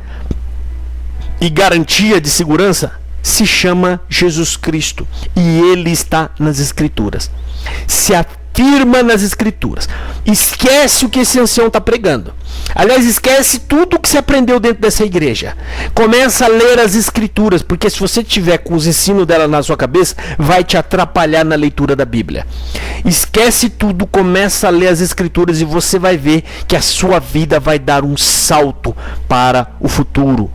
e garantia de segurança? Se chama Jesus Cristo, e Ele está nas Escrituras. Se afirma nas Escrituras. Esquece o que esse ancião está pregando. Aliás, esquece tudo o que você aprendeu dentro dessa igreja. Começa a ler as Escrituras, porque se você tiver com os ensinos dela na sua cabeça, vai te atrapalhar na leitura da Bíblia. Esquece tudo, começa a ler as Escrituras e você vai ver que a sua vida vai dar um salto para o futuro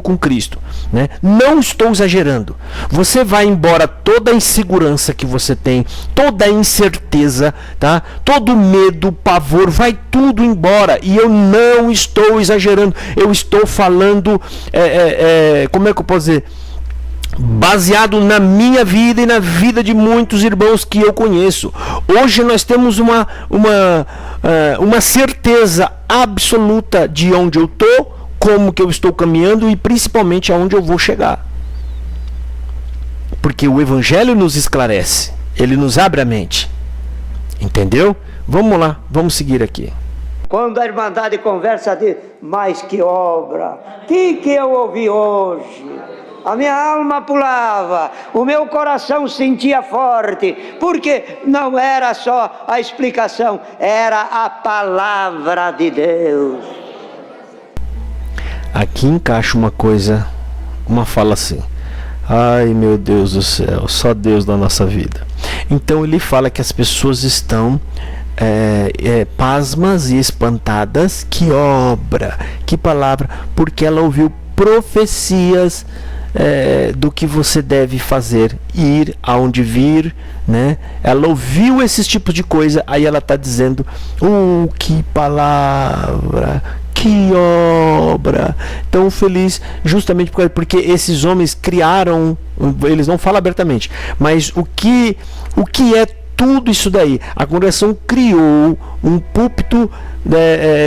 com Cristo, né? Não estou exagerando. Você vai embora toda a insegurança que você tem, toda a incerteza, tá? Todo medo, pavor, vai tudo embora. E eu não estou exagerando. Eu estou falando, como é que eu posso dizer? Baseado na minha vida e na vida de muitos irmãos que eu conheço. Hoje nós temos uma certeza absoluta de onde eu estou, como que eu estou caminhando e principalmente aonde eu vou chegar. Porque o Evangelho nos esclarece, ele nos abre a mente. Entendeu? Vamos lá, vamos seguir aqui. Quando a Irmandade conversa de mais que obra, que eu ouvi hoje? A minha alma pulava, o meu coração sentia forte, porque não era só a explicação, era a palavra de Deus. Aqui encaixa uma coisa, uma fala assim: ai meu Deus do céu, só Deus na nossa vida. Então ele fala que as pessoas estão pasmas e espantadas. Que obra, que palavra, porque ela ouviu profecias do que você deve fazer, ir aonde vir, né? Ela ouviu esses tipos de coisa, aí ela está dizendo: que palavra, que obra. Tão feliz justamente porque esses homens criaram, eles não falam abertamente, mas o que é tudo isso daí? A congregação criou um púlpito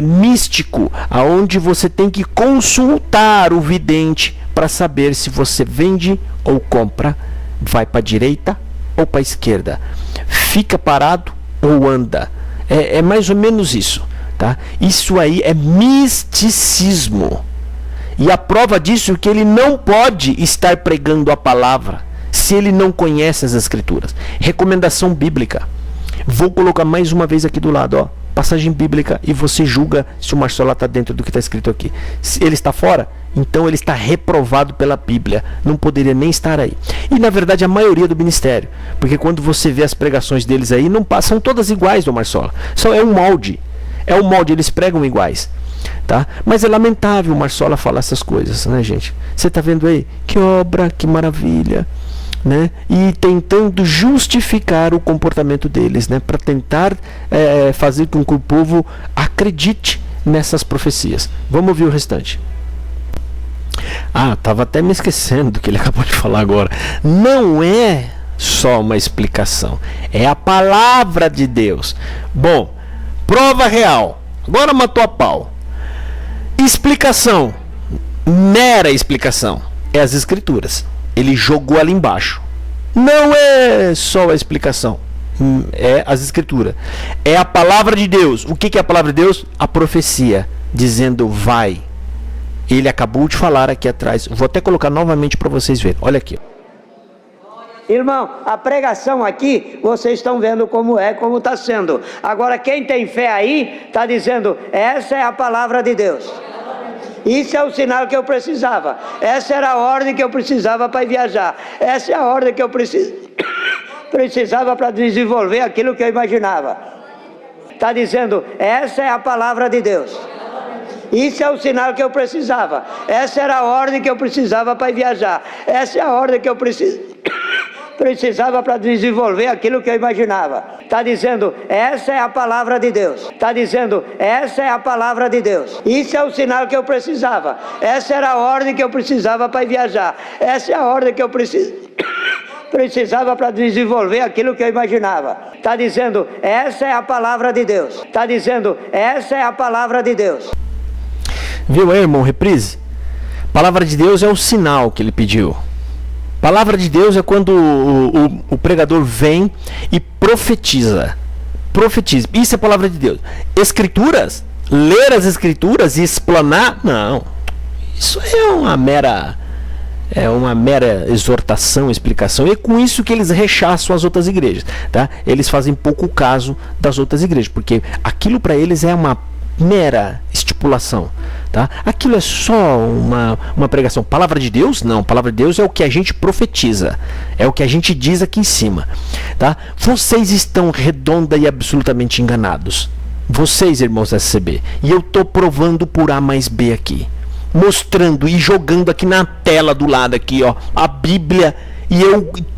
místico, aonde você tem que consultar o vidente para saber se você vende ou compra, vai para a direita ou para a esquerda, fica parado ou anda. É mais ou menos isso, tá? Isso aí é misticismo. E a prova disso é que ele não pode estar pregando a palavra se ele não conhece as Escrituras. Recomendação bíblica. Vou colocar mais uma vez aqui do lado, ó, passagem bíblica, e você julga se o Marcelo está dentro do que está escrito aqui. Se ele está fora, então ele está reprovado pela Bíblia, não poderia nem estar aí. E na verdade a maioria do ministério, porque quando você vê as pregações deles aí, não passam todas iguais do Marcelo. Só é um molde. É um molde, eles pregam iguais. Tá? Mas é lamentável o Marcelo falar essas coisas, né, gente? Você está vendo aí? Que obra, que maravilha, né? E tentando justificar o comportamento deles, né? Para tentar fazer com que o povo acredite nessas profecias. Vamos ouvir o restante. Estava até me esquecendo do que ele acabou de falar agora. Não é só uma explicação, é a palavra de Deus. Bom, prova real. Agora matou a pau. Explicação, mera explicação, é as Escrituras. Ele jogou ali embaixo. Não é só a explicação, é as Escrituras. É a palavra de Deus. O que é a palavra de Deus? A profecia, dizendo vai. Ele acabou de falar aqui atrás. Vou até colocar novamente para vocês verem. Olha aqui. Irmão, a pregação aqui, vocês estão vendo como está sendo. Agora, quem tem fé aí, está dizendo: essa é a palavra de Deus. Isso é o sinal que eu precisava. Essa era a ordem que eu precisava para viajar. Essa é a ordem que eu precisava para desenvolver aquilo que eu imaginava. Está dizendo: essa é a palavra de Deus. Isso é o sinal que eu precisava. Essa era a ordem que eu precisava para viajar. Essa é a ordem que eu precisava para desenvolver aquilo que eu imaginava. Está dizendo: essa é a palavra de Deus. Está dizendo: essa é a palavra de Deus. Isso é o sinal que eu precisava. Essa era a ordem que eu precisava para viajar. Essa é a ordem que eu precisava para desenvolver aquilo que eu imaginava. Está dizendo: essa é a palavra de Deus. Está dizendo: essa é a palavra de Deus. Viu aí, irmão, reprise? Palavra de Deus é o sinal que ele pediu. Palavra de Deus é quando o pregador vem e profetiza. Profetiza. Isso é palavra de Deus. Escrituras, ler as escrituras e explanar, não. Isso é uma mera exortação, explicação, e é com isso que eles rechaçam as outras igrejas, tá? Eles fazem pouco caso das outras igrejas, porque aquilo para eles é uma mera estipulação, tá? Aquilo é só uma pregação. Palavra de Deus? Não, palavra de Deus é o que a gente profetiza, é o que a gente diz aqui em cima, tá? Vocês estão redonda e absolutamente enganados, vocês, irmãos da SCB, e eu tô provando por A mais B aqui, mostrando e jogando aqui na tela do lado aqui, ó, a Bíblia, e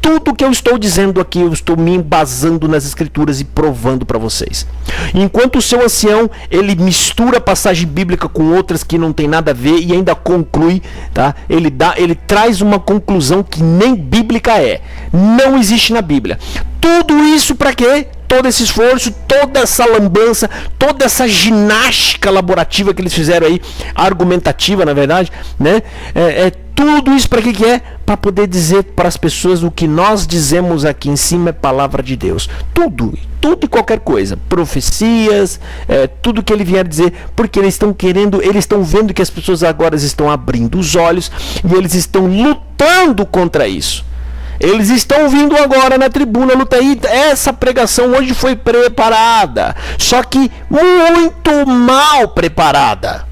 tudo que eu estou dizendo aqui, eu estou me embasando nas escrituras e provando para vocês. Enquanto o seu ancião, ele mistura passagem bíblica com outras que não tem nada a ver e ainda conclui, tá? Ele traz uma conclusão que nem bíblica é. Não existe na Bíblia. Tudo isso para quê? Todo esse esforço, toda essa lambança, toda essa ginástica laborativa que eles fizeram aí, argumentativa, na verdade, né? Tudo isso para que é? Para poder dizer para as pessoas o que nós dizemos aqui em cima é palavra de Deus. Tudo e qualquer coisa. Profecias, tudo que ele vier dizer, porque eles estão vendo que as pessoas agora estão abrindo os olhos e eles estão lutando contra isso. Eles estão vindo agora na tribuna lutar. E essa pregação hoje foi preparada, só que muito mal preparada.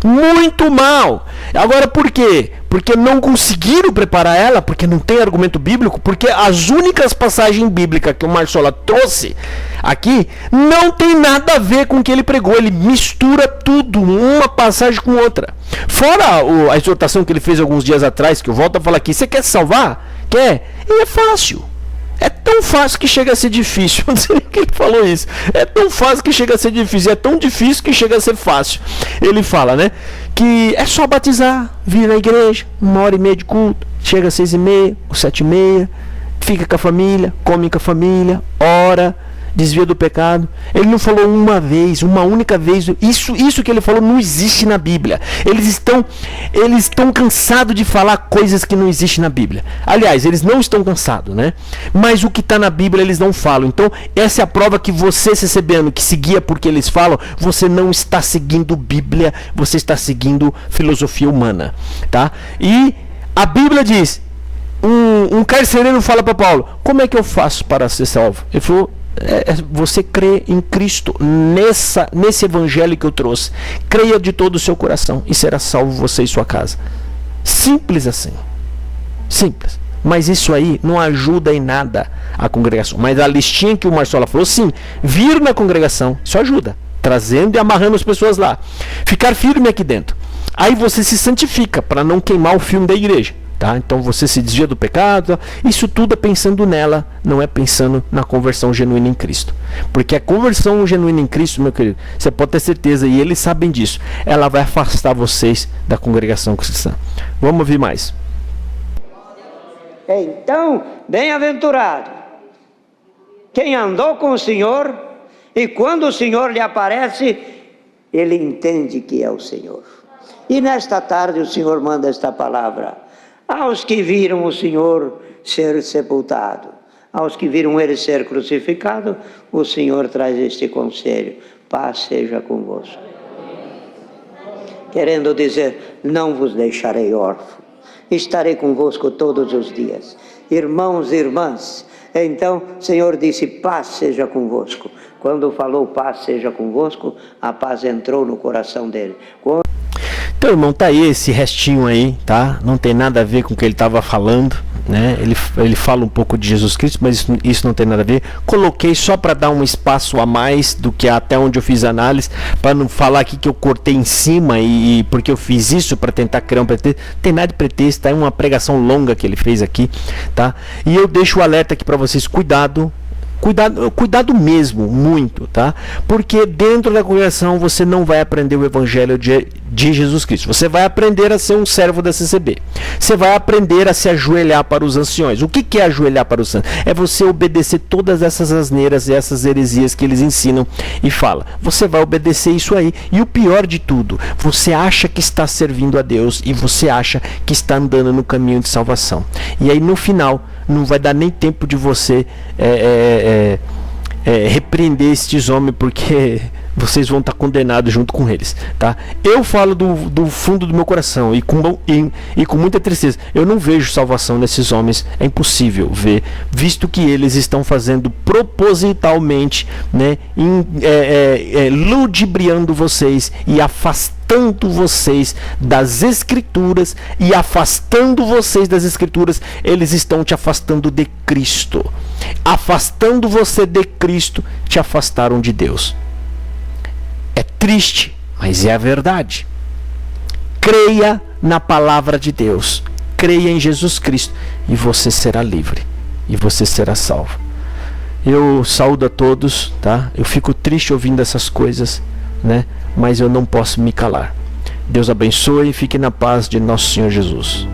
Muito mal. Agora por quê? Porque não conseguiram preparar ela, porque não tem argumento bíblico, porque as únicas passagens bíblicas que o Marsola trouxe aqui não tem nada a ver com o que ele pregou. Ele mistura tudo, uma passagem com outra. Fora a exortação que ele fez alguns dias atrás, que eu volto a falar aqui, você quer se salvar? Quer? E é fácil. É tão fácil que chega a ser difícil. Não sei que ele falou isso. É tão fácil que chega a ser difícil. É tão difícil que chega a ser fácil. Ele fala, né? Que é só batizar, vir na igreja, 1h30 de culto, chega às 6h30, ou 7h30, fica com a família, come com a família, ora, desvia do pecado. Ele não falou uma única vez. Isso que ele falou não existe na Bíblia. Eles estão cansados de falar coisas que não existem na Bíblia. Aliás, eles não estão cansados, né? Mas o que está na Bíblia eles não falam. Então, essa é a prova que você, recebendo, que seguia porque eles falam, você não está seguindo Bíblia, você está seguindo filosofia humana, tá? E a Bíblia diz, um carcereiro fala para Paulo, como é que eu faço para ser salvo? Ele falou, você crê em Cristo, nesse evangelho que eu trouxe, creia de todo o seu coração e será salvo você e sua casa. Simples assim, simples. Mas isso aí não ajuda em nada a congregação. Mas a listinha que o Marsola falou, sim, vir na congregação, isso ajuda, trazendo e amarrando as pessoas lá, ficar firme aqui dentro. Aí você se santifica para não queimar o filme da igreja. Tá? Então você se desvia do pecado. Isso tudo é pensando nela, não é pensando na conversão genuína em Cristo. Porque a conversão genuína em Cristo, meu querido, você pode ter certeza, e eles sabem disso, ela vai afastar vocês da congregação cristã. Vamos ouvir mais. Então, bem-aventurado quem andou com o Senhor, e quando o Senhor lhe aparece, ele entende que é o Senhor. E nesta tarde o Senhor manda esta palavra aos que viram o Senhor ser sepultado, aos que viram ele ser crucificado. O Senhor traz este conselho: paz seja convosco. Querendo dizer, não vos deixarei órfão, estarei convosco todos os dias. Irmãos e irmãs, então o Senhor disse, paz seja convosco. Quando falou paz seja convosco, a paz entrou no coração dele. Então, irmão, tá aí esse restinho aí, tá? Não tem nada a ver com o que ele estava falando, né? Ele fala um pouco de Jesus Cristo, mas isso não tem nada a ver. Coloquei só para dar um espaço a mais do que até onde eu fiz a análise, para não falar aqui que eu cortei em cima e porque eu fiz isso para tentar criar um pretexto. Não tem nada de pretexto, é uma pregação longa que ele fez aqui, tá? E eu deixo o alerta aqui para vocês, cuidado mesmo, muito, tá? Porque dentro da congregação você não vai aprender o evangelho de Jesus Cristo. Você vai aprender a ser um servo da CCB. Você vai aprender a se ajoelhar para os anciões. O que é ajoelhar para os anciões? É você obedecer todas essas asneiras e essas heresias que eles ensinam e falam. Você vai obedecer isso aí. E o pior de tudo, você acha que está servindo a Deus e você acha que está andando no caminho de salvação. E aí no final, não vai dar nem tempo de você repreender estes homens, porque vocês vão estar condenados junto com eles, tá? Eu falo do fundo do meu coração e com muita tristeza. Eu não vejo salvação nesses homens. É impossível ver, visto que eles estão fazendo propositalmente, né, ludibriando vocês e afastando vocês das Escrituras, e afastando vocês das Escrituras, eles estão te afastando de Cristo. Afastando você de Cristo, te afastaram de Deus. É triste, mas é a verdade. Creia na palavra de Deus. Creia em Jesus Cristo e você será livre. E você será salvo. Eu saúdo a todos, tá? Eu fico triste ouvindo essas coisas, né? Mas eu não posso me calar. Deus abençoe e fique na paz de nosso Senhor Jesus.